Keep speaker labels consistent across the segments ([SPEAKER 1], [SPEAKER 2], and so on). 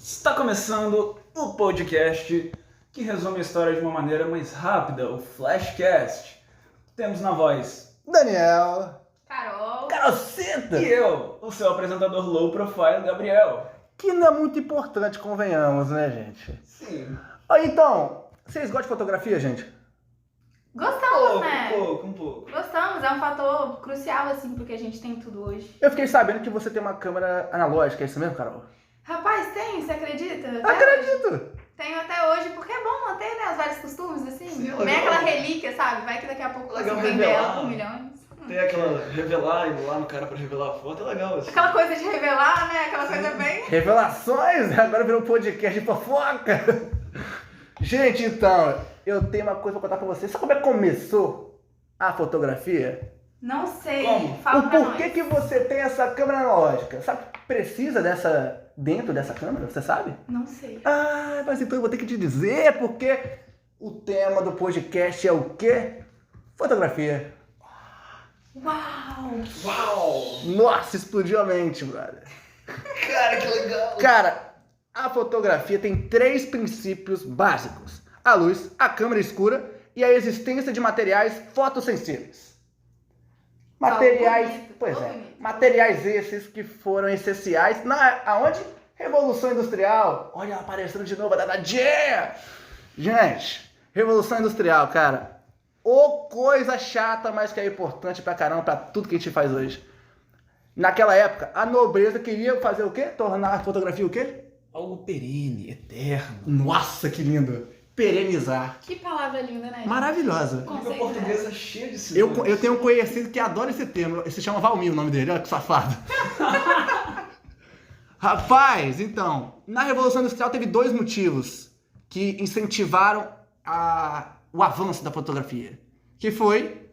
[SPEAKER 1] Está começando o podcast que resume a história de uma maneira mais rápida, o Flashcast. Temos na voz
[SPEAKER 2] Daniel,
[SPEAKER 3] Carol,
[SPEAKER 2] Caroceta,
[SPEAKER 1] e eu, o seu apresentador low profile, Gabriel.
[SPEAKER 2] que não é muito importante, convenhamos, né, gente?
[SPEAKER 1] Sim.
[SPEAKER 2] Então, vocês gostam de fotografia, gente?
[SPEAKER 3] gostamos, né?
[SPEAKER 1] Um pouco.
[SPEAKER 3] Gostamos, é um fator crucial, assim, porque a gente tem tudo hoje.
[SPEAKER 2] Eu fiquei sabendo que você tem uma câmera analógica, é isso mesmo, Carol?
[SPEAKER 3] Rapaz, tem, você acredita? Até hoje.
[SPEAKER 2] Acredito!
[SPEAKER 3] Tenho até hoje, porque é bom manter, né, os vários costumes, assim.
[SPEAKER 1] Sim,
[SPEAKER 3] Nem
[SPEAKER 1] legal.
[SPEAKER 3] aquela relíquia, sabe? Vai que daqui a pouco
[SPEAKER 1] Legal
[SPEAKER 3] você vende ela
[SPEAKER 1] revelar.
[SPEAKER 3] por milhões.
[SPEAKER 1] Tem aquela revelar, ir lá no cara pra revelar a foto, é legal isso.
[SPEAKER 3] Aquela coisa de revelar, né? Aquela coisa bem...
[SPEAKER 2] Revelações! Agora virou um podcast de fofoca! Gente, então, eu tenho uma coisa pra contar pra vocês. Sabe como é que começou a fotografia?
[SPEAKER 3] Não sei.
[SPEAKER 1] Como?
[SPEAKER 3] Fala
[SPEAKER 2] O
[SPEAKER 3] pra
[SPEAKER 2] porquê
[SPEAKER 3] nós.
[SPEAKER 2] que você tem essa câmera analógica? Sabe que precisa dentro dessa câmera? Você sabe?
[SPEAKER 3] Não sei.
[SPEAKER 2] Ah, mas então eu vou ter que te dizer porque o tema do podcast é o quê? Fotografia.
[SPEAKER 3] Uau!
[SPEAKER 1] Uau!
[SPEAKER 2] Nossa, explodiu a mente, brother.
[SPEAKER 1] Cara, que legal!
[SPEAKER 2] Cara, a fotografia tem 3 princípios básicos: a luz, a câmera escura e a existência de materiais fotossensíveis. Materiais,
[SPEAKER 3] bonito,
[SPEAKER 2] pois
[SPEAKER 3] tô
[SPEAKER 2] é,
[SPEAKER 3] bonito.
[SPEAKER 2] materiais esses que foram essenciais aonde? Revolução Industrial. Olha ela aparecendo de novo, a dadadinha. Gente, Revolução Industrial, cara. Ô coisa chata, mas que é importante pra caramba pra tudo que a gente faz hoje. Naquela época, a nobreza queria fazer o quê? Tornar a fotografia o quê?
[SPEAKER 1] Algo perene, eterno.
[SPEAKER 2] Nossa, que lindo! Perenizar.
[SPEAKER 3] Que palavra linda, né?
[SPEAKER 2] Maravilhosa.
[SPEAKER 1] A língua portuguesa é cheia de
[SPEAKER 2] Eu tenho um conhecido que adora esse termo. Se chama Valmir o nome dele. Olha que safado. Rapaz, então, na Revolução Industrial teve 2 motivos que incentivaram o avanço da fotografia. Que foi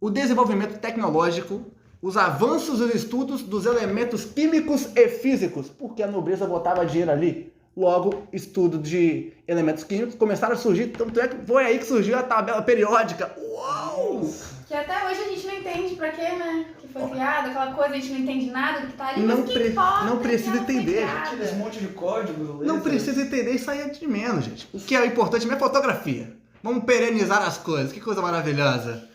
[SPEAKER 2] o desenvolvimento tecnológico, os avanços dos estudos dos elementos químicos e físicos, porque a nobreza botava dinheiro ali. Logo, estudo de elementos químicos começaram a surgir, tanto é que foi aí que surgiu a tabela periódica. Uau!
[SPEAKER 3] Que até hoje a gente não entende pra quê, né? Que foi criado, aquela coisa, a gente não entende nada do que tá ali,
[SPEAKER 2] Não
[SPEAKER 3] mas que importa,
[SPEAKER 2] não precisa
[SPEAKER 3] que ela foi
[SPEAKER 2] entender.
[SPEAKER 3] criada.
[SPEAKER 1] Aqueles monte de códigos,
[SPEAKER 2] Não precisa entender, isso aí é de menos, gente. O que é importante é a fotografia. Vamos perenizar as coisas, que coisa maravilhosa.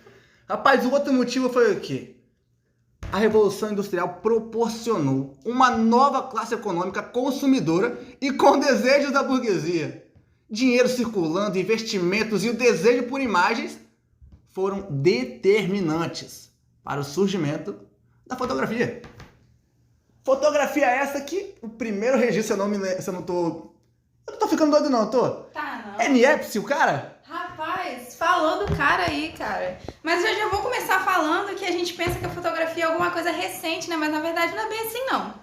[SPEAKER 2] Rapaz, o outro motivo foi o quê? A Revolução Industrial proporcionou uma nova classe econômica consumidora e com desejos da burguesia. Dinheiro circulando, investimentos e o desejo por imagens foram determinantes para o surgimento da fotografia. Fotografia essa que o primeiro registro, se eu não tô ficando doido não, tô?
[SPEAKER 3] Tá, não.
[SPEAKER 2] É Niepce, o cara?
[SPEAKER 3] Rapaz, falou do cara aí, cara. Mas eu já vou começar falando que a gente pensa que a fotografia é alguma coisa recente, né? Mas na verdade não é bem assim, não.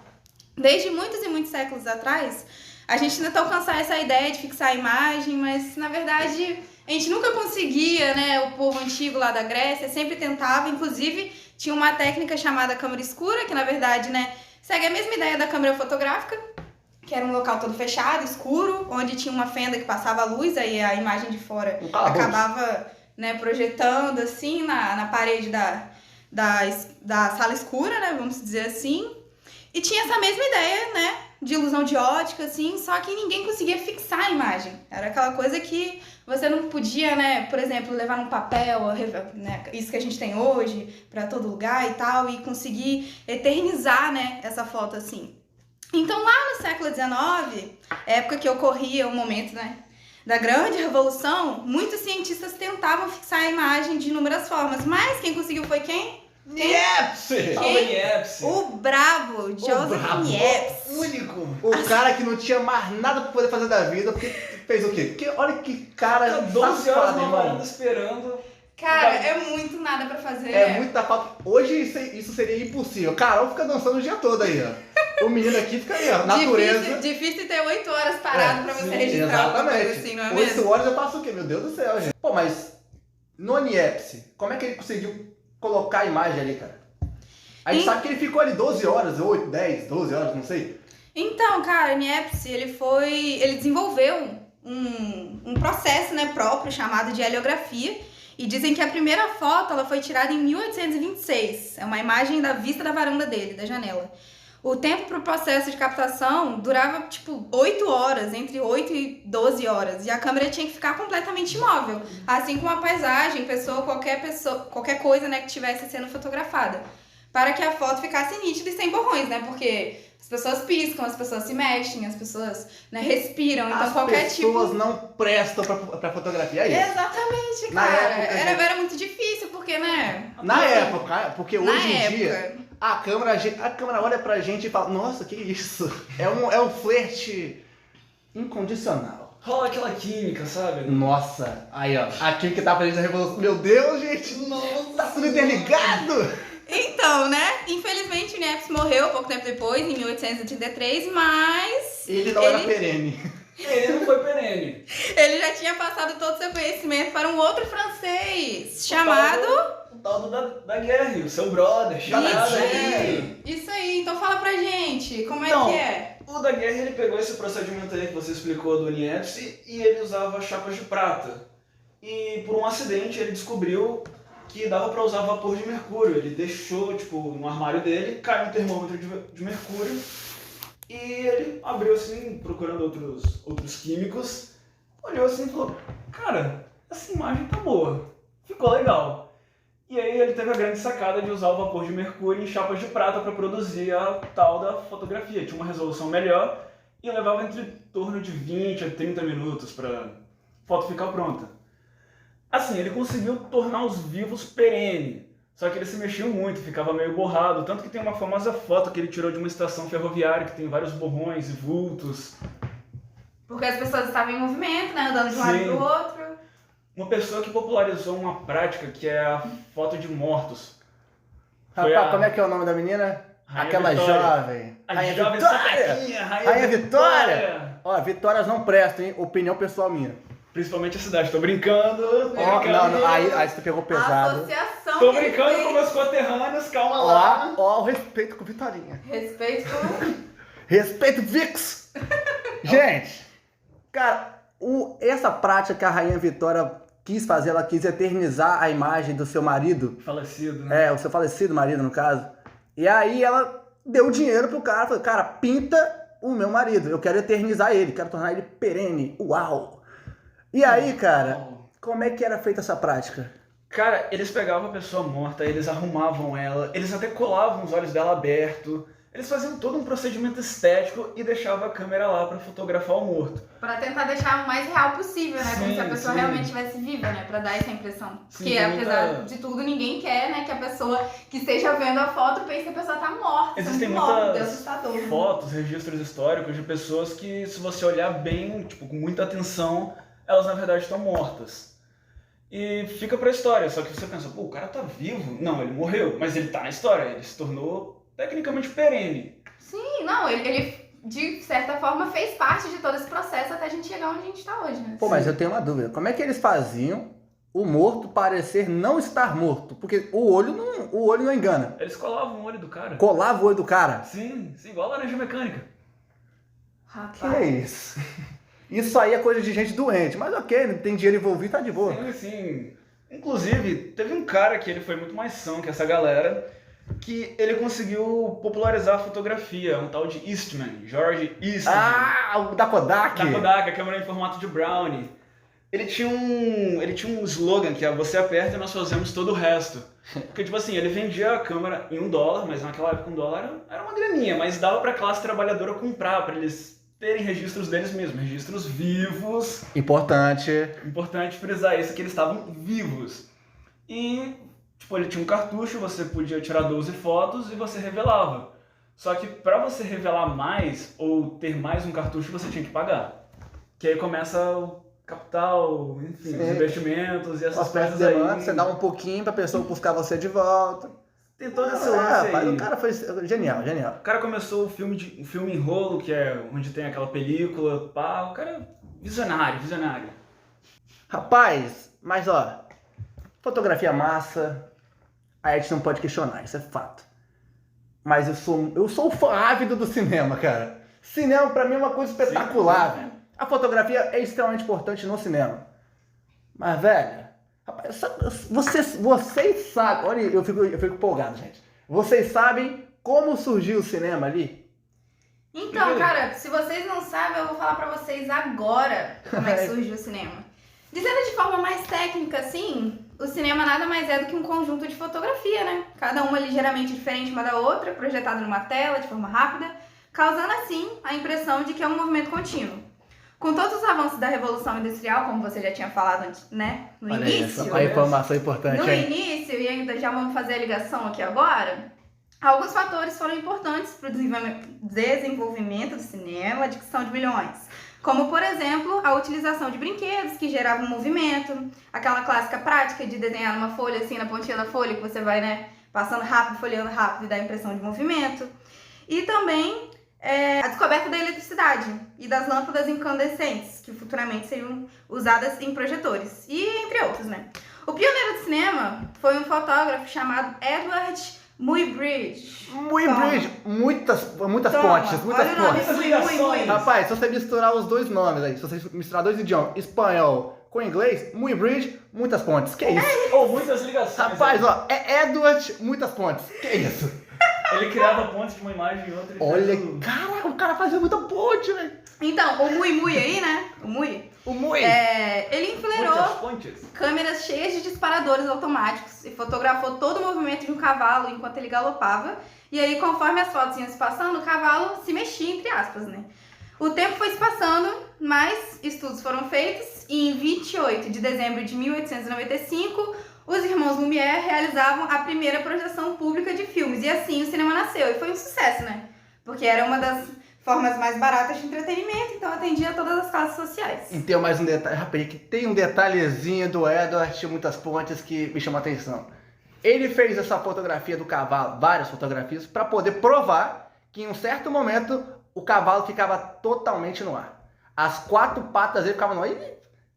[SPEAKER 3] Desde muitos e muitos séculos atrás, a gente tentou alcançar essa ideia de fixar a imagem, mas na verdade a gente nunca conseguia, né? O povo antigo lá da Grécia sempre tentava, inclusive tinha uma técnica chamada câmera escura, que na verdade, né, segue a mesma ideia da câmera fotográfica, que era um local todo fechado, escuro, onde tinha uma fenda que passava a luz, aí a imagem de fora acabava, né, projetando assim na parede da sala escura, né, vamos dizer assim. E tinha essa mesma ideia, né, de ilusão de ótica, assim, só que ninguém conseguia fixar a imagem. Era aquela coisa que você não podia, né, por exemplo, levar num papel, né, isso que a gente tem hoje, pra todo lugar e tal, e conseguir eternizar, né, essa foto assim. Então, lá no século XIX, época que ocorria o momento, né, da grande revolução, muitos cientistas tentavam fixar a imagem de inúmeras formas, mas quem conseguiu foi quem?
[SPEAKER 2] Niepce!
[SPEAKER 1] Niepce!
[SPEAKER 3] O brabo, Joseph
[SPEAKER 2] brabo.
[SPEAKER 3] Niepce.
[SPEAKER 1] Único!
[SPEAKER 2] O cara que não tinha mais nada pra poder fazer da vida, porque fez o quê? Porque olha que cara
[SPEAKER 1] Fica 12 horas
[SPEAKER 2] safado,
[SPEAKER 1] na
[SPEAKER 2] irmão.
[SPEAKER 1] varanda esperando.
[SPEAKER 3] Cara, é muito nada pra fazer.
[SPEAKER 2] É muito da falta. Hoje isso seria impossível. Carol fica dançando o dia todo aí, ó. O menino aqui fica aí, ó. Natureza.
[SPEAKER 3] Difícil ter 8 horas parado pra você registrar alguma coisa
[SPEAKER 2] Exatamente.
[SPEAKER 3] assim, não é
[SPEAKER 2] 8
[SPEAKER 3] mesmo?
[SPEAKER 2] horas eu passo o quê? Meu Deus do céu, gente. Pô, mas no Niepce, como é que ele conseguiu colocar a imagem ali, cara? A gente sabe que ele ficou ali 12 horas, 8, 10, 12 horas, não sei.
[SPEAKER 3] Então, cara, Niepce, ele desenvolveu um processo, né, próprio chamado de heliografia. E dizem que a primeira foto ela foi tirada em 1826. É uma imagem da vista da varanda dele, da janela. o tempo pro processo de captação durava, tipo, 8 horas, entre 8 e 12 horas. E a câmera tinha que ficar completamente imóvel. Assim como a paisagem, qualquer coisa, né, que estivesse sendo fotografada. Para que a foto ficasse nítida e sem borrões, né? Porque as pessoas piscam, as pessoas se mexem, as pessoas, né, respiram. Então, qualquer tipo...
[SPEAKER 2] As pessoas não prestam pra fotografia, é isso?
[SPEAKER 3] Exatamente,
[SPEAKER 2] Na
[SPEAKER 3] cara.
[SPEAKER 2] época,
[SPEAKER 3] Era muito difícil, porque, né?
[SPEAKER 2] Na época, porque hoje em dia...
[SPEAKER 3] época.
[SPEAKER 2] A câmera olha pra gente e fala, nossa, que isso? É um flerte incondicional.
[SPEAKER 1] Rola aquela química, sabe?
[SPEAKER 2] Nossa, aí ó, a química tá presente na Revolução. Meu Deus, gente, tá tudo interligado!
[SPEAKER 3] Então, né? Infelizmente o Niepce morreu pouco tempo depois, em 1833, mas...
[SPEAKER 2] Ele não era perene.
[SPEAKER 1] Ele não foi perene.
[SPEAKER 3] Ele já tinha passado todo o seu conhecimento para um outro francês, chamado...
[SPEAKER 1] O tal do Daguerre, o seu brother, chamado aí.
[SPEAKER 3] Isso aí, então fala pra gente, como
[SPEAKER 1] Então,
[SPEAKER 3] é que é?
[SPEAKER 1] O Daguerre, ele pegou esse procedimento aí que você explicou do Niepce e ele usava chapas de prata. E por um acidente ele descobriu que dava pra usar vapor de mercúrio. Ele deixou, tipo, no armário dele, caiu um termômetro de mercúrio e ele abriu assim, procurando outros químicos, olhou assim e falou, cara, essa imagem tá boa, ficou legal. E aí ele teve a grande sacada de usar o vapor de mercúrio em chapas de prata para produzir a tal da fotografia. Tinha uma resolução melhor e levava entre torno de 20 a 30 minutos para a foto ficar pronta. Assim, ele conseguiu tornar os vivos perene, só que ele se mexia muito, ficava meio borrado, tanto que tem uma famosa foto que ele tirou de uma estação ferroviária que tem vários borrões e vultos.
[SPEAKER 3] Porque as pessoas estavam em movimento, né? Andando de um lado
[SPEAKER 1] Sim.
[SPEAKER 3] pro outro.
[SPEAKER 1] Uma pessoa que popularizou uma prática que é a foto de mortos. Foi
[SPEAKER 2] Rapaz,
[SPEAKER 1] a
[SPEAKER 2] como é que é o nome da menina?
[SPEAKER 1] Rainha
[SPEAKER 2] Aquela
[SPEAKER 1] Vitória.
[SPEAKER 2] jovem.
[SPEAKER 1] A
[SPEAKER 2] Rainha
[SPEAKER 1] jovem
[SPEAKER 2] Vitória!
[SPEAKER 1] sapequinha,
[SPEAKER 2] Rainha Vitória! Ó, vitórias não prestam, hein? Opinião pessoal minha.
[SPEAKER 1] Principalmente a cidade. Tô brincando.
[SPEAKER 2] Ó, não, aí você pegou pesado.
[SPEAKER 3] Associação.
[SPEAKER 1] Tô brincando com meus conterrâneos, calma lá.
[SPEAKER 2] Ó, o respeito com Vitorinha.
[SPEAKER 3] Respeito com...
[SPEAKER 2] Respeito, Vix! Gente, cara, essa prática que a Rainha Vitória quis fazer, ela quis eternizar a imagem do seu marido.
[SPEAKER 1] Falecido, né?
[SPEAKER 2] É, o seu falecido marido, no caso. E aí ela deu dinheiro pro cara, falou, cara, pinta o meu marido, eu quero eternizar ele, quero tornar ele perene, uau! E aí, cara, como é que era feita essa prática?
[SPEAKER 1] Cara, eles pegavam a pessoa morta, eles arrumavam ela, eles até colavam os olhos dela abertos, eles faziam todo um procedimento estético e deixavam a câmera lá pra fotografar o morto.
[SPEAKER 3] Pra tentar deixar o mais real possível, né? Como
[SPEAKER 1] Sim,
[SPEAKER 3] se a pessoa
[SPEAKER 1] sim.
[SPEAKER 3] realmente estivesse viva, né? Pra dar essa impressão.
[SPEAKER 1] Sim,
[SPEAKER 3] Porque
[SPEAKER 1] tem
[SPEAKER 3] apesar
[SPEAKER 1] muita-
[SPEAKER 3] de tudo, ninguém quer, né? Que a pessoa que esteja vendo a foto pense que a pessoa tá morta.
[SPEAKER 1] Existem
[SPEAKER 3] muito mórbido,
[SPEAKER 1] muitas
[SPEAKER 3] assustador, né?
[SPEAKER 1] fotos, registros históricos de pessoas que, se você olhar bem, tipo, com muita atenção, elas na verdade estão mortas. E fica pra história, só que você pensa, pô, o cara tá vivo? Não, ele morreu, mas ele tá na história, ele se tornou tecnicamente perene.
[SPEAKER 3] Sim, não, ele de certa forma fez parte de todo esse processo até a gente chegar onde a gente tá hoje, né?
[SPEAKER 2] Pô, mas eu tenho uma dúvida. Como é que eles faziam o morto parecer não estar morto? Porque o olho não engana.
[SPEAKER 1] Eles colavam o olho do cara.
[SPEAKER 2] Colava o olho do cara.
[SPEAKER 1] Sim, igual a laranja mecânica.
[SPEAKER 2] Que
[SPEAKER 3] Rapaz.
[SPEAKER 2] é isso? Isso aí é coisa de gente doente. Mas ok, não tem dinheiro envolvido, tá de boa.
[SPEAKER 1] Sim, sim. Inclusive, teve um cara que ele foi muito mais são que essa galera, que ele conseguiu popularizar a fotografia, um tal de Eastman, George Eastman.
[SPEAKER 2] Ah, o da Kodak.
[SPEAKER 1] Da Kodak, a câmera em formato de brownie. Ele tinha um slogan que é você aperta e nós fazemos todo o resto. Porque, tipo assim, ele vendia a câmera em $1, mas naquela época $1 era uma graninha, mas dava pra classe trabalhadora comprar, pra eles terem registros deles mesmos, registros vivos.
[SPEAKER 2] Importante.
[SPEAKER 1] Importante frisar isso, que eles estavam vivos. E, tipo, ele tinha um cartucho, você podia tirar 12 fotos e você revelava. Só que pra você revelar mais, ou ter mais um cartucho, você tinha que pagar. Que aí começa o capital, enfim, os investimentos e essas
[SPEAKER 2] As peças
[SPEAKER 1] coisas
[SPEAKER 2] de demanda,
[SPEAKER 1] aí.
[SPEAKER 2] você dá um pouquinho pra pessoa buscar você de volta.
[SPEAKER 1] Tem todo esse lance
[SPEAKER 2] Rapaz,
[SPEAKER 1] aí.
[SPEAKER 2] o cara foi genial, genial.
[SPEAKER 1] O cara começou o filme em rolo, que é onde tem aquela película, pá, o cara é visionário.
[SPEAKER 2] Rapaz, mas ó, fotografia massa, a gente não pode questionar, isso é fato. Mas eu sou um fã ávido do cinema, cara. Cinema pra mim é uma coisa espetacular,
[SPEAKER 1] Sim.
[SPEAKER 2] velho. A fotografia é extremamente importante no cinema. Mas, velho, rapaz, vocês sabem, olha, eu fico empolgado, gente. Vocês sabem como surgiu o cinema ali?
[SPEAKER 3] Então, cara, se vocês não sabem, eu vou falar pra vocês agora como é que surgiu o cinema. Dizendo de forma mais técnica, assim, o cinema nada mais é do que um conjunto de fotografia, né? Cada uma ligeiramente diferente uma da outra, projetada numa tela de forma rápida, causando assim a impressão de que é um movimento contínuo. Com todos os avanços da Revolução Industrial, como você já tinha falado antes, né? No
[SPEAKER 2] Olha
[SPEAKER 3] início.
[SPEAKER 2] aí, a informação importante,
[SPEAKER 3] No
[SPEAKER 2] hein?
[SPEAKER 3] início, e ainda já vamos fazer a ligação aqui agora, alguns fatores foram importantes para o desenvolvimento do cinema, de ficção de milhões. Como, por exemplo, a utilização de brinquedos que geravam movimento, aquela clássica prática de desenhar numa folha, assim, na pontinha da folha, que você vai, né, passando rápido, folheando rápido e dá a impressão de movimento. E também a descoberta da eletricidade e das lâmpadas incandescentes, que futuramente seriam usadas em projetores, e entre outros, né. O pioneiro do cinema foi um fotógrafo chamado Edward Muybridge.
[SPEAKER 2] Muitas
[SPEAKER 3] Toma,
[SPEAKER 2] pontes,
[SPEAKER 3] olha o nome,
[SPEAKER 2] pontes.
[SPEAKER 3] Muybridge.
[SPEAKER 2] Rapaz, se você misturar os dois nomes aí, se você misturar dois idiomas, espanhol com inglês, Muybridge, muitas pontes. Que isso?
[SPEAKER 1] Ou muitas ligações.
[SPEAKER 2] Rapaz, ó, é Edward, muitas pontes. Que isso?
[SPEAKER 1] Ele criava pontes de uma imagem e outra.
[SPEAKER 2] Olha, cara, o cara fazia muita ponte, velho.
[SPEAKER 3] Então, o Mui aí, né? O Mui, ele enfileirou
[SPEAKER 1] Muitas pontes.
[SPEAKER 3] câmeras cheias de disparadores automáticos e fotografou todo o movimento de um cavalo enquanto ele galopava. E aí, conforme as fotos iam se passando, o cavalo se mexia, entre aspas, né? O tempo foi se passando, mas estudos foram feitos e em 28 de dezembro de 1895, os irmãos Lumière realizavam a primeira projeção pública de filmes. E assim o cinema nasceu. E foi um sucesso, né? Porque era uma das formas mais baratas de entretenimento, então atendia todas as classes sociais.
[SPEAKER 2] E tem mais um detalhe, rapaz, que tem um detalhezinho do Edward de muitas pontes que me chamou a atenção. Ele fez essa fotografia do cavalo, várias fotografias, para poder provar que em um certo momento o cavalo ficava totalmente no ar. As quatro patas dele ficavam no ar e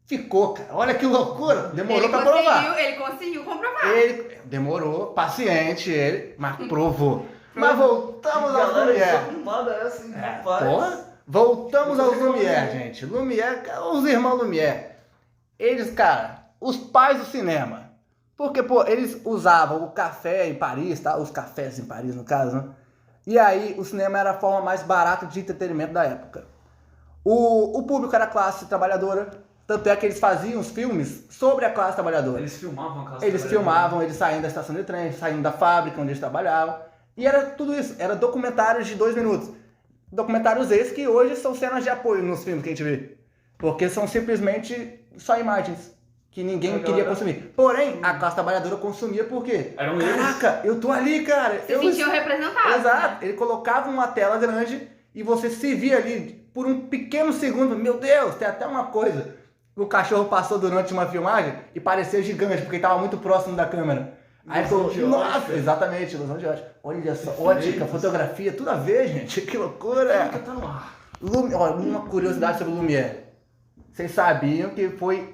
[SPEAKER 2] ficou, cara. Olha que loucura. Demorou para provar.
[SPEAKER 3] Ele conseguiu comprovar.
[SPEAKER 2] Ele demorou, paciente ele, mas provou. Mas voltamos aos Lumière. Porra, voltamos aos Lumière, gente. Lumière, os irmãos Lumière. Eles, cara, os pais do cinema. Porque, pô, eles usavam o café em Paris, tá? Os cafés em Paris, no caso, né? E aí, o cinema era a forma mais barata de entretenimento da época. O público era a classe trabalhadora, tanto é que eles faziam os filmes sobre a classe trabalhadora.
[SPEAKER 1] Eles filmavam a classe
[SPEAKER 2] Eles filmavam, eles saindo da estação de trem, saindo da fábrica onde eles trabalhavam. E era tudo isso, era documentários de 2 minutos. Documentários esses que hoje são cenas de apoio nos filmes que a gente vê. Porque são simplesmente só imagens que ninguém queria consumir. Porém, a classe trabalhadora consumia por quê? Caraca, eu tô ali, cara.
[SPEAKER 3] Se sentiam representados.
[SPEAKER 2] Exato.
[SPEAKER 3] Né?
[SPEAKER 2] Ele colocava uma tela grande e você se via ali por um pequeno segundo. Meu Deus, tem até uma coisa. O cachorro passou durante uma filmagem e parecia gigante, porque ele estava muito próximo da câmera. Aí falou, nossa, exatamente, ilusão de ótica. Olha só, ótica, fotografia, tudo a ver, gente. Que loucura.
[SPEAKER 1] Tá no ar.
[SPEAKER 2] Olha, uma curiosidade sobre o Lumière. Vocês sabiam que foi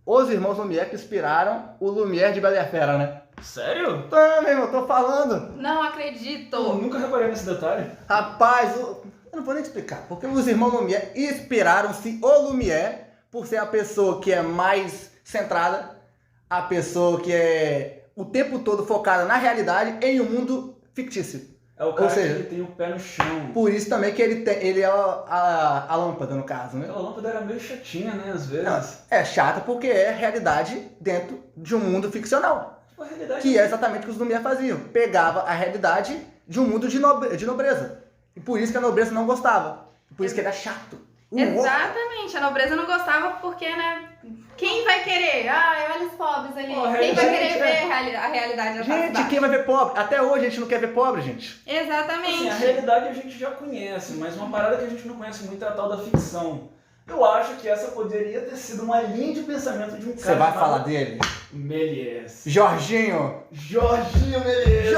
[SPEAKER 2] os irmãos Lumière que inspiraram o Lumière de Bela e a Fera, né?
[SPEAKER 1] Sério?
[SPEAKER 2] Tá, meu irmão, tô falando.
[SPEAKER 3] Não acredito.
[SPEAKER 1] Eu nunca reparei nesse detalhe.
[SPEAKER 2] Rapaz, eu não vou nem te explicar. Porque os irmãos Lumière inspiraram-se o Lumière por ser a pessoa que é mais centrada, a pessoa que é o tempo todo focada na realidade em um mundo fictício.
[SPEAKER 1] É o cara
[SPEAKER 2] Ou seja,
[SPEAKER 1] que tem o pé no chão.
[SPEAKER 2] Por isso também que ele é a lâmpada, no caso, né?
[SPEAKER 1] Aquela lâmpada era meio chatinha, né, às vezes.
[SPEAKER 2] Não, é chata porque é realidade dentro de um mundo ficcional.
[SPEAKER 1] A realidade
[SPEAKER 2] Que é exatamente o que os Lumière faziam. Pegava a realidade de um mundo de nobreza. E por isso que a nobreza não gostava. Por isso que ele era chato.
[SPEAKER 3] Exatamente, a nobreza não gostava porque, né? Quem vai querer? Olha os pobres ali. Quem vai querer ver a realidade da
[SPEAKER 2] Gente, quem vai ver pobre? Até hoje a gente não quer ver pobre, gente.
[SPEAKER 3] Exatamente.
[SPEAKER 1] Assim, a realidade a gente já conhece, mas uma parada que a gente não conhece muito é a tal da ficção. Eu acho que essa poderia ter sido uma linha de pensamento de um cara.
[SPEAKER 2] Você vai falar dele?
[SPEAKER 1] Méliès.
[SPEAKER 2] Jorginho Méliès.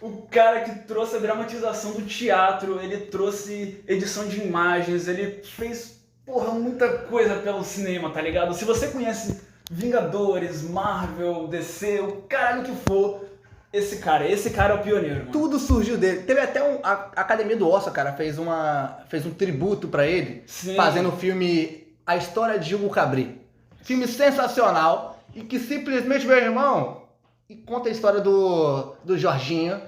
[SPEAKER 1] O cara que trouxe a dramatização do teatro, ele trouxe edição de imagens, ele fez, muita coisa pelo cinema, tá ligado? Se você conhece Vingadores, Marvel, DC, o caralho que for, esse cara é o pioneiro, mano.
[SPEAKER 2] Tudo surgiu dele. Teve até a Academia do Oscar, cara, fez um tributo pra ele,
[SPEAKER 1] Sim.
[SPEAKER 2] fazendo o filme A História de Hugo Cabret. Filme sensacional e que simplesmente, meu irmão, e conta a história do Jorginho.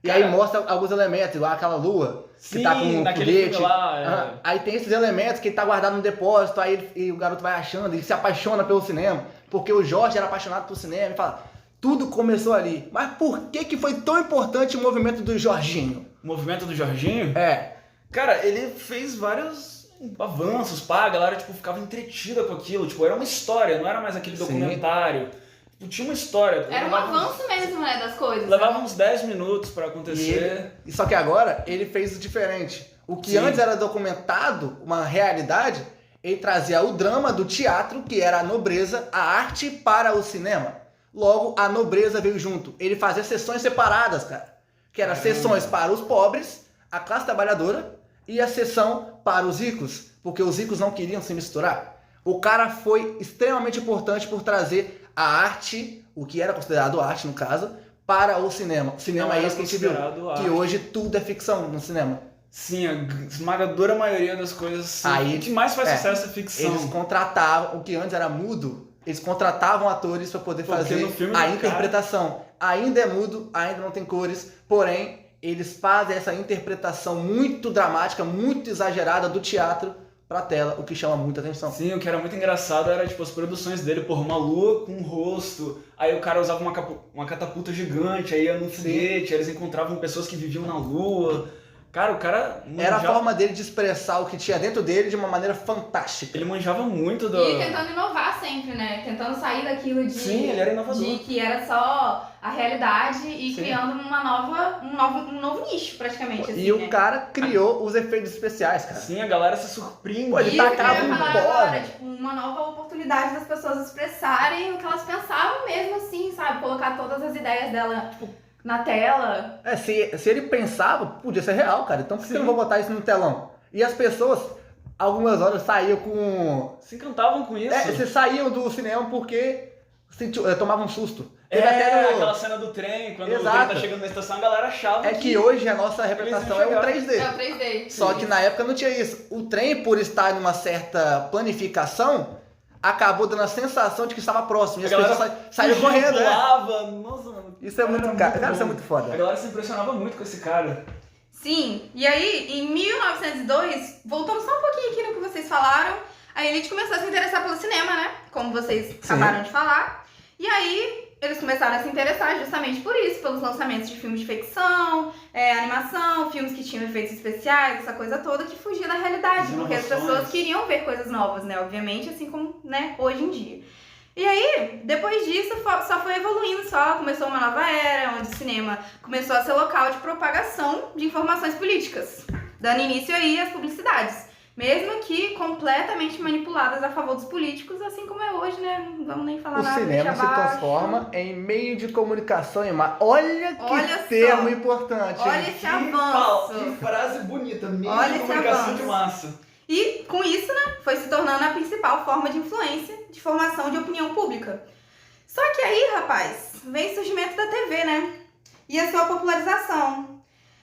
[SPEAKER 2] E aí mostra alguns elementos, igual aquela lua, que tá com um foguete.
[SPEAKER 1] Lá,
[SPEAKER 2] Aí tem esses elementos que ele tá guardado no depósito, aí e o garoto vai achando, ele se apaixona pelo cinema, porque o Jorge era apaixonado pelo cinema, e fala, tudo começou ali. Mas por que foi tão importante o movimento do Jorginho?
[SPEAKER 1] O movimento do Jorginho?
[SPEAKER 2] É.
[SPEAKER 1] Cara, ele fez vários avanços, pá, a galera, tipo, ficava entretida com aquilo, tipo, era uma história, não era mais aquele documentário. Tipo, tinha uma história.
[SPEAKER 3] Era um avanço mesmo, né, das coisas.
[SPEAKER 1] Levava uns 10 minutos pra acontecer.
[SPEAKER 2] Só que agora ele fez o diferente. O que antes era documentado, uma realidade, ele trazia o drama do teatro, que era a nobreza, a arte para o cinema. Logo, a nobreza veio junto. Ele fazia sessões separadas, cara. Que eram sessões para os pobres, a classe trabalhadora, e a sessão para os ricos, porque os ricos não queriam se misturar. O cara foi extremamente importante por trazer a arte, o que era considerado arte no caso, para o cinema. O cinema é esse que a gente viu, que hoje tudo é ficção no cinema.
[SPEAKER 1] Sim, a esmagadora maioria das coisas
[SPEAKER 2] aí,
[SPEAKER 1] o que mais faz sucesso é ficção.
[SPEAKER 2] Eles contratavam, o que antes era mudo, eles contratavam atores para poder fazer a interpretação. Ainda é mudo, ainda não tem cores, porém, eles fazem essa interpretação muito dramática, muito exagerada do teatro pra tela, o que chama muita atenção.
[SPEAKER 1] Sim, o que era muito engraçado era, tipo, as produções dele, por uma lua com um rosto, aí o cara usava uma catapulta gigante, aí ia num foguete, aí eles encontravam pessoas que viviam na lua. Cara, o cara
[SPEAKER 2] era a forma dele de expressar o que tinha dentro dele de uma maneira fantástica.
[SPEAKER 1] Ele manjava muito do...
[SPEAKER 3] E tentando inovar sempre, né? Tentando sair daquilo de...
[SPEAKER 1] Sim, ele era inovador.
[SPEAKER 3] De que era só a realidade e criando um novo nicho, praticamente. Assim,
[SPEAKER 2] e o cara criou os efeitos especiais, cara.
[SPEAKER 1] Sim, a galera se surpreende.
[SPEAKER 2] Pô, ele tacava um
[SPEAKER 3] agora, tipo, uma nova oportunidade das pessoas expressarem o que elas pensavam mesmo, assim, sabe? Colocar todas as ideias dela, tipo, na tela.
[SPEAKER 2] Se ele pensava, podia ser real, cara. Então por que eu não vou botar isso no telão? E as pessoas, algumas horas, saíam com...
[SPEAKER 1] Se encantavam com isso.
[SPEAKER 2] Vocês saíam do cinema porque tomavam um susto.
[SPEAKER 1] Aquela cena do trem, quando o trem tá chegando na estação, a galera achava
[SPEAKER 2] que hoje a nossa representação é o 3D.
[SPEAKER 3] É o 3D.
[SPEAKER 2] Só que na época não tinha isso. O trem, por estar em uma certa planificação, acabou dando a sensação de que estava próximo. E as pessoas saíram correndo,
[SPEAKER 1] pulava. Nossa, mano.
[SPEAKER 2] Isso é muito caro. Cara, isso é muito foda.
[SPEAKER 1] A galera se impressionava muito com esse cara.
[SPEAKER 3] Sim. E aí, em 1902, voltamos só um pouquinho aqui no que vocês falaram, a elite começou a se interessar pelo cinema, né? Como vocês acabaram de falar. E aí, eles começaram a se interessar justamente por isso, pelos lançamentos de filmes de ficção, animação, filmes que tinham efeitos especiais, essa coisa toda que fugia da realidade, porque as pessoas queriam ver coisas novas, né? Obviamente, assim como, né, hoje em dia. E aí, depois disso, só foi evoluindo, começou uma nova era, onde o cinema começou a ser local de propagação de informações políticas, dando início aí às publicidades. Mesmo que completamente manipuladas a favor dos políticos, assim como é hoje, né? Não vamos nem falar nada.
[SPEAKER 2] O cinema se transforma em meio de comunicação em massa. Olha que termo importante.
[SPEAKER 3] Olha esse avanço.
[SPEAKER 1] Que frase bonita, meio
[SPEAKER 3] de
[SPEAKER 1] comunicação de massa.
[SPEAKER 3] E com isso, né, foi se tornando a principal forma de influência de formação de opinião pública. Só que aí, rapaz, vem o surgimento da TV, né? E a sua popularização.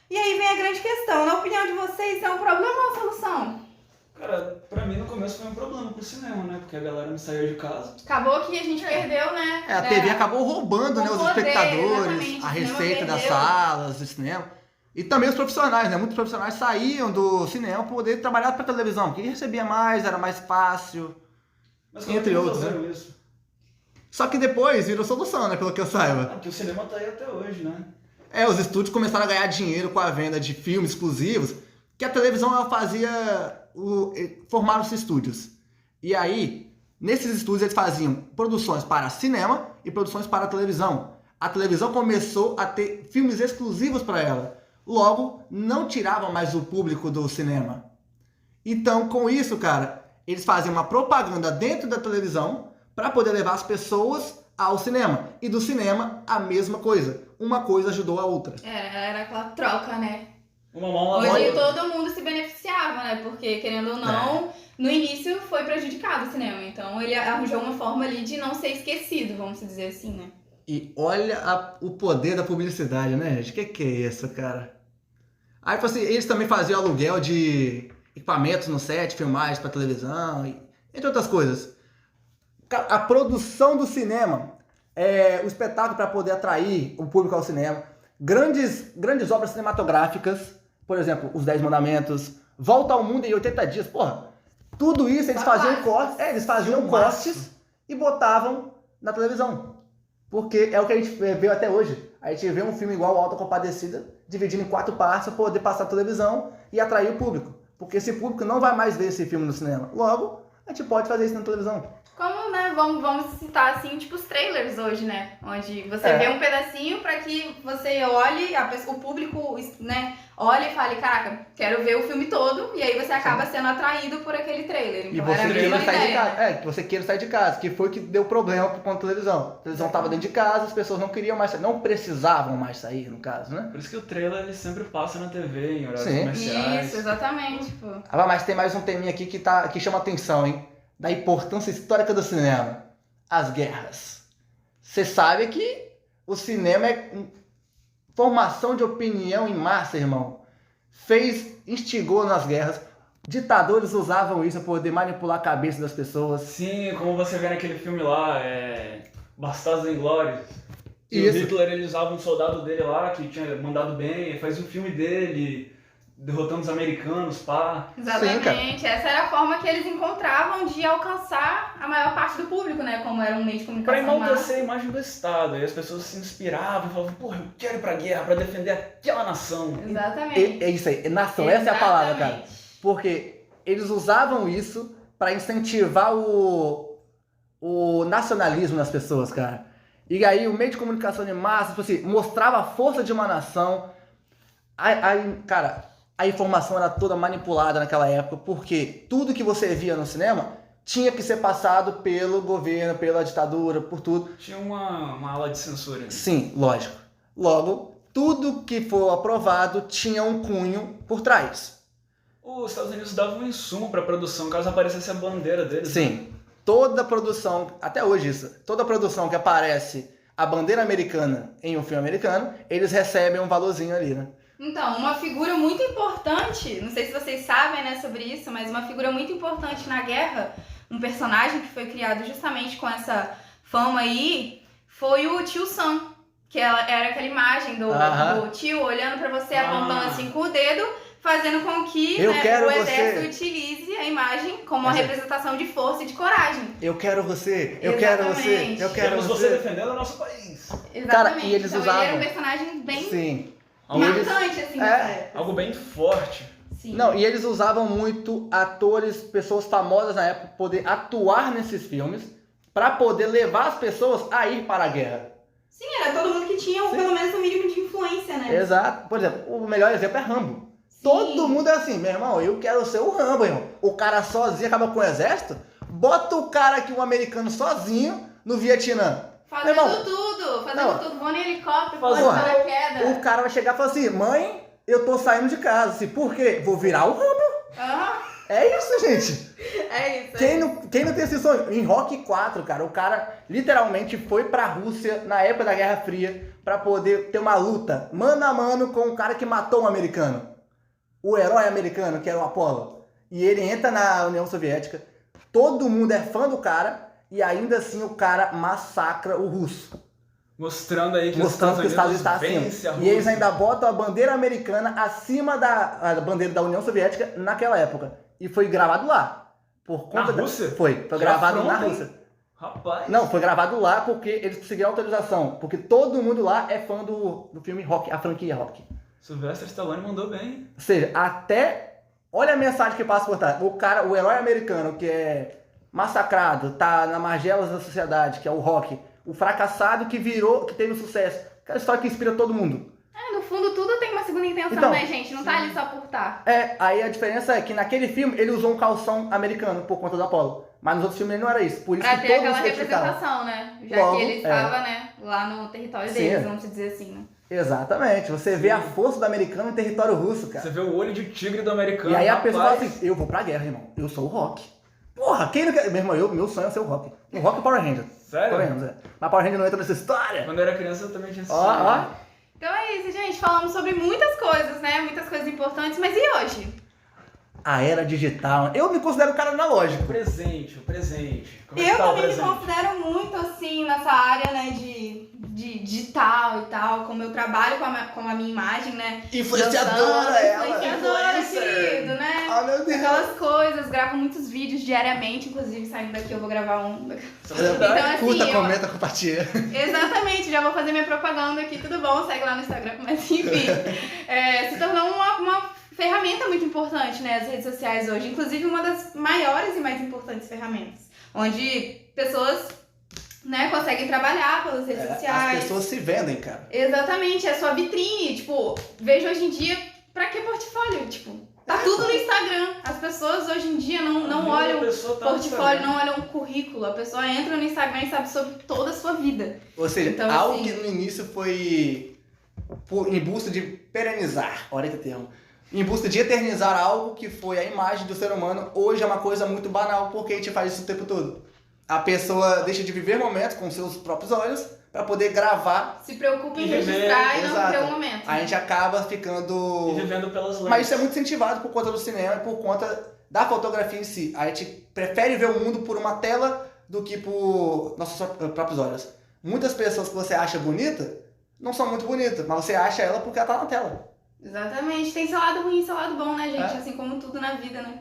[SPEAKER 3] E aí vem a grande questão. Na opinião de vocês, isso é um problema ou uma solução?
[SPEAKER 1] Cara, pra mim no começo foi um problema pro cinema, né? Porque a galera não saiu de casa.
[SPEAKER 3] Acabou que a gente perdeu, né?
[SPEAKER 2] A TV acabou roubando, né, os espectadores, a receita das salas do cinema. E também os profissionais, né? Muitos profissionais saíam do cinema para poder trabalhar pra televisão, porque recebia mais, era mais fácil,
[SPEAKER 1] mas
[SPEAKER 2] entre outros, né?
[SPEAKER 1] Isso?
[SPEAKER 2] Só que depois virou solução, né? Pelo que eu saiba.
[SPEAKER 1] Porque o cinema tá aí até hoje, né?
[SPEAKER 2] Os estúdios começaram a ganhar dinheiro com a venda de filmes exclusivos, que a televisão ela fazia... Formaram-se estúdios. E aí, nesses estúdios eles faziam produções para cinema e produções para televisão. A televisão começou a ter filmes exclusivos para ela. Logo, não tiravam mais o público do cinema. Então, com isso, cara, eles faziam uma propaganda dentro da televisão para poder levar as pessoas ao cinema. E do cinema, a mesma coisa. Uma coisa ajudou a outra.
[SPEAKER 3] Era aquela troca, né?
[SPEAKER 1] Uma mão lavou
[SPEAKER 3] Hoje todo mundo se beneficiava, né? Porque, querendo ou não, no início foi prejudicado o cinema. Então ele arranjou uma forma ali de não ser esquecido, vamos dizer assim, né?
[SPEAKER 2] E olha o poder da publicidade, né, gente? Que é isso, cara? Aí, tipo assim, eles também faziam aluguel de equipamentos no set, filmagens pra televisão, entre outras coisas. Cara, a produção do cinema o espetáculo para poder atrair o público ao cinema, grandes obras cinematográficas, por exemplo, Os 10 Mandamentos, Volta ao Mundo em 80 Dias, porra, tudo isso eles faziam cortes, eles faziam cortes e botavam na televisão. Porque é o que a gente vê até hoje. A gente vê um filme igual Auto da Compadecida, dividido em 4 partes para poder passar na televisão e atrair o público. Porque esse público não vai mais ver esse filme no cinema. Logo, a gente pode fazer isso na televisão.
[SPEAKER 3] Como, né, vamos citar, assim, tipo os trailers hoje, né? Onde você vê um pedacinho pra que você olhe, o público, né, olhe e fale, caraca, quero ver o filme todo, e aí você acaba sendo atraído por aquele trailer. Então,
[SPEAKER 2] E você queira sair de casa. Que você queira sair de casa, que foi o que deu problema com a televisão. A televisão estava dentro de casa, as pessoas não queriam mais sair, não precisavam mais sair, no caso, né?
[SPEAKER 1] Por isso que o trailer ele sempre passa na TV, em horários comerciais.
[SPEAKER 3] Isso, exatamente, pô.
[SPEAKER 2] Mas tem mais um teminha aqui que chama atenção, hein? Da importância histórica do cinema. As guerras. Você sabe que o cinema é formação de opinião em massa, irmão. Instigou nas guerras. Ditadores usavam isso para poder manipular a cabeça das pessoas.
[SPEAKER 1] Sim, como você vê naquele filme lá, Bastardos Inglórios. E o
[SPEAKER 2] Isso.
[SPEAKER 1] Hitler, ele usava um soldado dele lá, que tinha mandado bem, faz um filme dele, derrotando os americanos, pá.
[SPEAKER 3] Exatamente,
[SPEAKER 2] Sim,
[SPEAKER 3] essa era a forma que eles encontravam de alcançar a maior parte do público, né? Como era um meio de
[SPEAKER 1] Pra
[SPEAKER 3] comunicação
[SPEAKER 1] enaltecer a imagem do Estado. E as pessoas se inspiravam e falavam, porra, eu quero ir pra guerra pra defender aquela nação.
[SPEAKER 3] Exatamente.
[SPEAKER 2] É isso aí, nação, essa é a palavra, cara.
[SPEAKER 3] Exatamente.
[SPEAKER 2] Porque eles usavam isso para incentivar o nacionalismo nas pessoas, cara. E aí o meio de comunicação de massa, tipo assim, mostrava a força de uma nação. Cara, a informação era toda manipulada naquela época, porque tudo que você via no cinema tinha que ser passado pelo governo, pela ditadura, por tudo.
[SPEAKER 1] Tinha uma ala de censura. Né?
[SPEAKER 2] Sim, lógico. Logo, tudo que for aprovado tinha um cunho por trás.
[SPEAKER 1] Os Estados Unidos davam um insumo pra produção, caso aparecesse a bandeira deles.
[SPEAKER 2] Sim, toda produção, até hoje isso, toda produção que aparece a bandeira americana em um filme americano, eles recebem um valorzinho ali, né?
[SPEAKER 3] Então, uma figura muito importante, não sei se vocês sabem, né, sobre isso, mas uma figura muito importante na guerra, um personagem que foi criado justamente com essa fama aí, foi o Tio Sam, que era aquela imagem do tio olhando pra você, apontando assim com o dedo, fazendo com que o exército utilize a imagem como uma representação de força e de coragem.
[SPEAKER 2] Eu quero você, eu quero você, eu quero
[SPEAKER 1] você defendendo o nosso país.
[SPEAKER 3] Exatamente.
[SPEAKER 2] Cara, e eles
[SPEAKER 3] então,
[SPEAKER 2] usavam...
[SPEAKER 3] ele era um personagem bem
[SPEAKER 2] Sim.
[SPEAKER 3] marcante, assim, nessa época.
[SPEAKER 1] Algo bem forte.
[SPEAKER 3] Sim.
[SPEAKER 2] Não, e eles usavam muito atores, pessoas famosas na época, poder atuar nesses filmes pra poder levar as pessoas a ir para a guerra.
[SPEAKER 3] Sim, era todo mundo que tinha pelo menos um mínimo de influência, né?
[SPEAKER 2] Exato. Por exemplo, o melhor exemplo é Rambo.
[SPEAKER 3] Sim.
[SPEAKER 2] Todo mundo é assim, meu irmão, eu quero ser o Rambo, irmão. O cara sozinho acaba com o exército, bota o cara aqui, um americano sozinho, no Vietnã.
[SPEAKER 3] Fazendo
[SPEAKER 2] Meu irmão,
[SPEAKER 3] tudo, voando em helicóptero,
[SPEAKER 2] Porra,
[SPEAKER 3] pulando paraquedas.
[SPEAKER 2] o cara vai chegar e falar assim, mãe, eu tô saindo de casa. Assim, por quê? Vou virar o Rambo. É isso, gente.
[SPEAKER 3] É isso.
[SPEAKER 2] Quem não tem esse sonho? Em Rock 4, cara, o cara literalmente foi pra Rússia na época da Guerra Fria pra poder ter uma luta mano a mano com o cara que matou um americano. O herói americano, que era o Apollo. E ele entra na União Soviética, todo mundo é fã do cara e ainda assim o cara massacra o russo.
[SPEAKER 1] Mostrando aí que
[SPEAKER 2] que
[SPEAKER 1] os Estados Unidos
[SPEAKER 2] está acima.
[SPEAKER 1] vence a Rússia.
[SPEAKER 2] E eles ainda botam a bandeira americana acima da bandeira da União Soviética naquela época. E foi gravado lá. Por conta
[SPEAKER 1] Na Rússia?
[SPEAKER 2] Foi
[SPEAKER 1] Já
[SPEAKER 2] gravado na
[SPEAKER 1] afronta,
[SPEAKER 2] Rússia.
[SPEAKER 1] Rapaz.
[SPEAKER 2] Não, foi gravado lá porque eles conseguiram autorização. Porque todo mundo lá é fã do filme Rock, a franquia Rock.
[SPEAKER 1] Sylvester Stallone mandou bem.
[SPEAKER 2] Ou seja, até... Olha a mensagem que passa por trás. O herói americano que é massacrado, tá na margelas da sociedade, que é o Rock. O fracassado que teve sucesso. Aquela história que inspira todo mundo.
[SPEAKER 3] No fundo, tudo tem uma segunda intenção,
[SPEAKER 2] Então,
[SPEAKER 3] né, gente? Não tá ali só por tá.
[SPEAKER 2] Aí a diferença é que naquele filme ele usou um calção americano por conta do Apollo. Mas nos outros filmes ele não era isso. Por isso
[SPEAKER 3] Pra
[SPEAKER 2] que
[SPEAKER 3] ter
[SPEAKER 2] todos
[SPEAKER 3] aquela
[SPEAKER 2] se identificavam.
[SPEAKER 3] representação, né? Já
[SPEAKER 2] Logo,
[SPEAKER 3] que ele estava, né, lá no território
[SPEAKER 2] Sim.
[SPEAKER 3] deles, vamos dizer assim, né?
[SPEAKER 2] Exatamente. Você vê a força do americano em território russo, cara.
[SPEAKER 1] Você vê o olho de tigre do americano.
[SPEAKER 2] E aí a
[SPEAKER 1] rapaz.
[SPEAKER 2] pessoa fala assim, eu vou pra guerra, irmão. Eu sou o Rock. Porra, quem não quer... Meu irmão, meu sonho é ser o Rock. O Rock é o Power Ranger.
[SPEAKER 1] Sério?
[SPEAKER 2] Power Rangers, é. Mas Power Ranger não entra nessa história.
[SPEAKER 1] Quando eu era criança eu também tinha assistido.
[SPEAKER 2] Ó.
[SPEAKER 3] Então é isso, gente. Falamos sobre muitas coisas, né? Muitas coisas importantes. Mas e hoje?
[SPEAKER 2] A era digital. Eu me considero um cara analógico.
[SPEAKER 1] O presente. Como é que
[SPEAKER 3] Eu
[SPEAKER 1] tá o
[SPEAKER 3] também me
[SPEAKER 1] presente?
[SPEAKER 3] considero muito assim nessa área, né, de digital e tal, como eu trabalho com a minha imagem, né?
[SPEAKER 2] Influenciadora,
[SPEAKER 3] dançando,
[SPEAKER 2] ela.
[SPEAKER 3] Influenciadora,
[SPEAKER 1] Influencer.
[SPEAKER 3] querido, né?
[SPEAKER 2] Ah, meu Deus.
[SPEAKER 3] Aquelas coisas, gravo muitos vídeos diariamente, inclusive saindo daqui eu vou gravar um.
[SPEAKER 1] Então,
[SPEAKER 3] assim,
[SPEAKER 2] Curta,
[SPEAKER 3] eu-
[SPEAKER 2] comenta, compartilha.
[SPEAKER 3] Exatamente, já vou fazer minha propaganda aqui, tudo bom, segue lá no Instagram, mas enfim. Se tornou uma ferramenta muito importante, né, as redes sociais hoje, inclusive uma das maiores e mais importantes ferramentas, onde pessoas, né, conseguem trabalhar pelas redes sociais.
[SPEAKER 2] As pessoas se vendem, cara.
[SPEAKER 3] Exatamente, é a sua vitrine, tipo, vejo hoje em dia, pra que portfólio? Tipo, tá tudo no Instagram, as pessoas hoje em dia não olham portfólio, não olham o currículo, a pessoa entra no Instagram e sabe sobre toda a sua vida.
[SPEAKER 2] Ou seja,
[SPEAKER 3] Então,
[SPEAKER 2] algo
[SPEAKER 3] assim-
[SPEAKER 2] que no início foi em busca de perenizar, olha que termo. Em busca de eternizar algo que foi a imagem do ser humano, hoje é uma coisa muito banal, porque a gente faz isso o tempo todo. A pessoa deixa de viver momentos com seus próprios olhos para poder gravar.
[SPEAKER 3] Se preocupa em
[SPEAKER 1] E viver,
[SPEAKER 3] registrar e não
[SPEAKER 2] exato.
[SPEAKER 3] ter um momento.
[SPEAKER 2] A gente acaba
[SPEAKER 1] E
[SPEAKER 2] ficando...
[SPEAKER 1] vivendo pelas lentes.
[SPEAKER 2] Mas isso é muito incentivado por conta do cinema e por conta da fotografia em si. A gente prefere ver o mundo por uma tela do que por nossos próprios olhos. Muitas pessoas que você acha bonita não são muito bonitas, mas você acha ela porque ela tá na tela.
[SPEAKER 3] Exatamente, tem seu lado ruim e seu lado bom, né, gente?
[SPEAKER 2] É.
[SPEAKER 3] Assim como tudo na vida, né?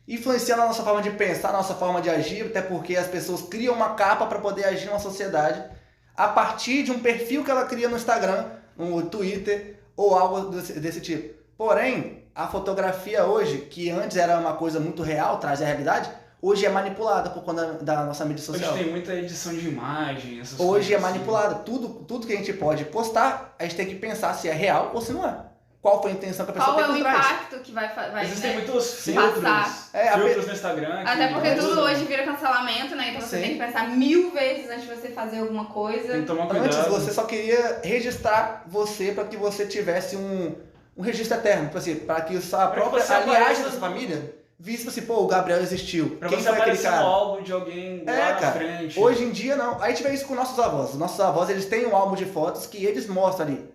[SPEAKER 2] Influenciando a nossa forma de pensar, a nossa forma de agir, até porque as pessoas criam uma capa para poder agir na sociedade a partir de um perfil que ela cria no Instagram, no Twitter ou algo desse tipo. Porém, a fotografia hoje, que antes era uma coisa muito real, traz a realidade, hoje é manipulada por conta da nossa mídia
[SPEAKER 1] Hoje
[SPEAKER 2] social.
[SPEAKER 1] tem muita edição de imagem, essas
[SPEAKER 2] Hoje é
[SPEAKER 1] coisas assim.
[SPEAKER 2] manipulada. Tudo que a gente pode postar, a gente tem que pensar se é real ou se não é. Qual foi a intenção que a pessoa
[SPEAKER 3] Qual é
[SPEAKER 2] tem
[SPEAKER 3] o
[SPEAKER 2] por trás.
[SPEAKER 3] impacto que vai
[SPEAKER 1] Existem
[SPEAKER 3] né?
[SPEAKER 1] muitos
[SPEAKER 3] Passar.
[SPEAKER 1] filtros no Instagram.
[SPEAKER 3] Até
[SPEAKER 1] que
[SPEAKER 3] porque
[SPEAKER 1] não
[SPEAKER 3] tudo
[SPEAKER 1] usam.
[SPEAKER 3] hoje vira cancelamento, né? Então você
[SPEAKER 2] Sim.
[SPEAKER 3] tem que pensar 1000 vezes antes de você fazer alguma coisa.
[SPEAKER 1] Tem que tomar cuidado.
[SPEAKER 2] Antes você só queria registrar você para que você tivesse um registro eterno, para que a
[SPEAKER 1] Pra que
[SPEAKER 2] própria
[SPEAKER 1] você
[SPEAKER 2] a linhagem
[SPEAKER 1] apareça
[SPEAKER 2] da sua família visse assim, pô, o Gabriel existiu.
[SPEAKER 1] Pra
[SPEAKER 2] Quem
[SPEAKER 1] você
[SPEAKER 2] foi aquele
[SPEAKER 1] aparecer no
[SPEAKER 2] cara?
[SPEAKER 1] álbum de alguém lá na
[SPEAKER 2] cara.
[SPEAKER 1] frente.
[SPEAKER 2] Hoje em dia não. A gente vê isso com nossos avós. Os nossos avós, eles têm um álbum de fotos que eles mostram ali.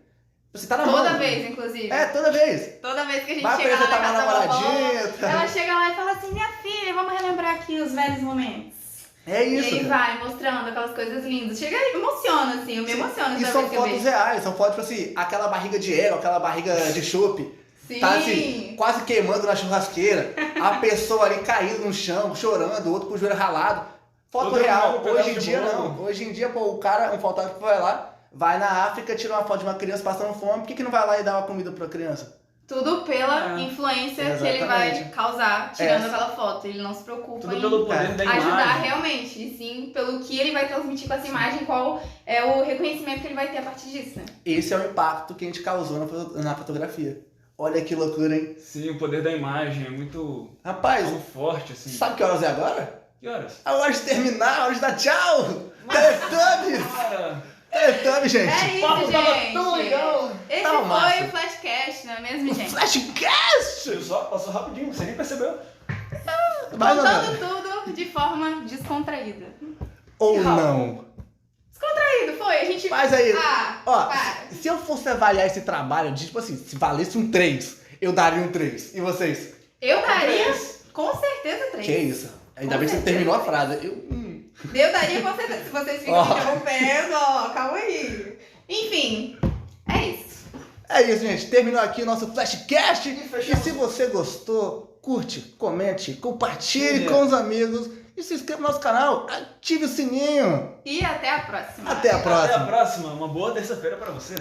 [SPEAKER 2] Você tá na mão.
[SPEAKER 3] Toda vez, inclusive.
[SPEAKER 2] Toda vez.
[SPEAKER 3] Toda vez que a gente
[SPEAKER 2] Vai
[SPEAKER 3] chega lá
[SPEAKER 2] apresentar
[SPEAKER 3] na
[SPEAKER 2] uma
[SPEAKER 3] casa da vovó,
[SPEAKER 2] namoradinha. tá?
[SPEAKER 3] ela chega lá e fala assim, minha filha, vamos relembrar aqui os velhos momentos.
[SPEAKER 2] É
[SPEAKER 3] E
[SPEAKER 2] isso.
[SPEAKER 3] aí
[SPEAKER 2] cara.
[SPEAKER 3] vai mostrando aquelas coisas lindas. Chega e emociona, assim, eu me emociono
[SPEAKER 2] E
[SPEAKER 3] toda
[SPEAKER 2] são
[SPEAKER 3] vez que eu
[SPEAKER 2] fotos
[SPEAKER 3] vejo.
[SPEAKER 2] reais, são fotos, tipo assim, aquela barriga de ego, aquela barriga de chope.
[SPEAKER 3] Sim.
[SPEAKER 2] Tá assim, quase queimando na churrasqueira. A pessoa ali caída no chão, chorando, o outro com o joelho ralado. Foto
[SPEAKER 1] Outro
[SPEAKER 2] real.
[SPEAKER 1] com um pedaço
[SPEAKER 2] Hoje em
[SPEAKER 1] de
[SPEAKER 2] dia
[SPEAKER 1] bolo.
[SPEAKER 2] não. Hoje em dia, pô, o cara, um fotógrafo vai lá, vai na África, tira uma foto de uma criança passando fome. Por que não vai lá e dá uma comida pra criança?
[SPEAKER 3] Tudo pela
[SPEAKER 1] É.
[SPEAKER 3] influência que ele
[SPEAKER 2] Exatamente.
[SPEAKER 3] vai causar tirando
[SPEAKER 2] É.
[SPEAKER 3] aquela foto. Ele não se preocupa
[SPEAKER 1] Tudo
[SPEAKER 3] em
[SPEAKER 1] pelo poder da imagem.
[SPEAKER 3] ajudar realmente, e sim pelo que ele vai transmitir com essa imagem, qual é o reconhecimento que ele vai ter a partir disso, né?
[SPEAKER 2] Esse é o impacto que a gente causou na fotografia. Olha que loucura, hein?
[SPEAKER 1] Sim, o poder da imagem é muito,
[SPEAKER 2] Rapaz,
[SPEAKER 1] muito forte, assim.
[SPEAKER 2] sabe que horas é agora?
[SPEAKER 1] Que horas?
[SPEAKER 2] A hora de terminar, a hora de dar tchau! Teletubbies!
[SPEAKER 1] Cara,
[SPEAKER 2] Teletubbies, gente!
[SPEAKER 3] É isso,
[SPEAKER 2] O papo tava
[SPEAKER 3] gente.
[SPEAKER 2] tão legal!
[SPEAKER 3] Esse
[SPEAKER 2] Tava
[SPEAKER 3] foi
[SPEAKER 2] massa.
[SPEAKER 3] o Flashcast, não é mesmo, gente?
[SPEAKER 2] Flashcast!
[SPEAKER 1] só passou rapidinho, você nem percebeu.
[SPEAKER 2] Mais ou menos.
[SPEAKER 3] Contando tudo de forma descontraída.
[SPEAKER 2] Ou
[SPEAKER 1] Rápido.
[SPEAKER 2] não.
[SPEAKER 3] Foi, a gente...
[SPEAKER 2] Mas aí,
[SPEAKER 3] Ah,
[SPEAKER 2] ó,
[SPEAKER 3] para.
[SPEAKER 2] se eu fosse avaliar esse trabalho, tipo assim, se valesse um 3, eu daria um 3. E vocês?
[SPEAKER 3] Eu daria,
[SPEAKER 1] Três.
[SPEAKER 3] com certeza, 3.
[SPEAKER 2] Que isso? Ainda
[SPEAKER 3] Com
[SPEAKER 2] bem que você
[SPEAKER 3] certeza.
[SPEAKER 2] terminou a frase.
[SPEAKER 3] Eu daria com certeza. Se vocês ficam
[SPEAKER 2] Ó.
[SPEAKER 3] me interrompendo, ó, calma aí. Enfim, é isso.
[SPEAKER 2] É isso, gente. Terminou aqui o nosso Flashcast. E
[SPEAKER 1] fechamos.
[SPEAKER 2] se você gostou, curte, comente, compartilhe
[SPEAKER 1] Sim.
[SPEAKER 2] com os amigos. E se inscreva no nosso canal. Ative o sininho.
[SPEAKER 3] E até a próxima.
[SPEAKER 2] Até a
[SPEAKER 1] Até
[SPEAKER 2] próxima.
[SPEAKER 1] a próxima, uma boa terça-feira pra você.